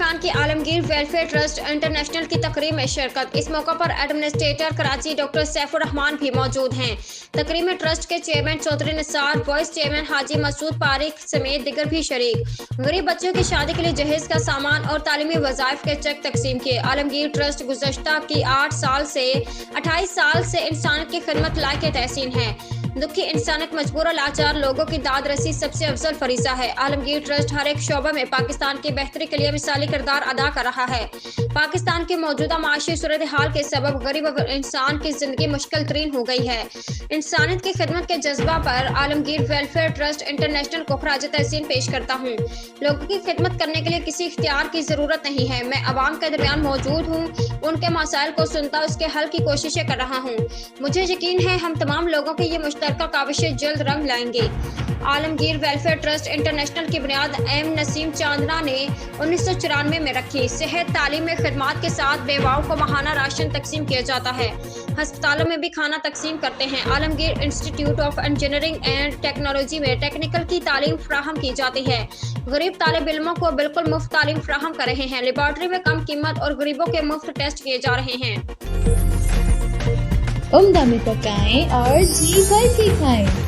पाकिस्तान की Alamgir welfare trust international की तकरीब में शिरकत। इस मौका पर एडमिनिस्ट्रेटर कराची डॉक्टर सैफुर रहमान भी मौजूद हैं। तकरीब में ट्रस्ट के chairman Chaudhry Nisar, vice chairman Haji Masood Parik समेत दिगर भी शरीक। गरीब बच्चों की शादी के लिए जहेज का सामान और तालीमी वज़ाइफ के चेक तकसीम किए। आलमगीर ट्रस्ट गुज़श्ता की 8 साल से 28 साल से इंसानियत की खिदमत लायक तहसीन है। दुखी इंसानियत, मजबूर और लाचार लोगों की दाद रसी सबसे अफजल फरीज़ा है। आलमगीर ट्रस्ट हर एक शोबा में पाकिस्तान की बेहतरी के लिए मिसाली किरदार अदा कर रहा है। पाकिस्तान की मौजूदा माशी सूरत हाल के सबब गरीब इंसान की जिंदगी मुश्किल तरीन हो गई है। इंसानियत की खिदमत के जज्बा पर आलमगीर वेलफेयर ट्रस्ट इंटरनेशनल को खराज तहसीन पेश करता हूँ। लोगों की खिदमत करने के लिए किसी इख्तियार की जरूरत नहीं है। मैं अवाम के दरमियान मौजूद हूँ, उनके मसाइल को सुनता उसके हल की कोशिशें कर रहा हूँ। मुझे यकीन है हम तमाम लोगों की ये मुश्तरका काविशें जल्द रंग लाएंगे। आलमगीर वेलफेयर ट्रस्ट इंटरनेशनल की बुनियाद एम नसीम चांदना ने 1994 में रखी। सेहत तालीम में खिदमत के साथ बेवाओं को माहाना राशन तकसीम किया जाता है। अस्पतालों में भी खाना तकसीम करते हैं। Alamgir institute of engineering and technology में टेक्निकल की तालीम फराहम की जाती है। गरीब तालिब इल्मों को बिल्कुल मुफ्त तालीम फराहम कर रहे हैं। लेबॉर्ट्री में कम कीमत और गरीबों के मुफ्त टेस्ट किए जा रहे हैं। उम्दा में पकाएं और जी भर के खाएं।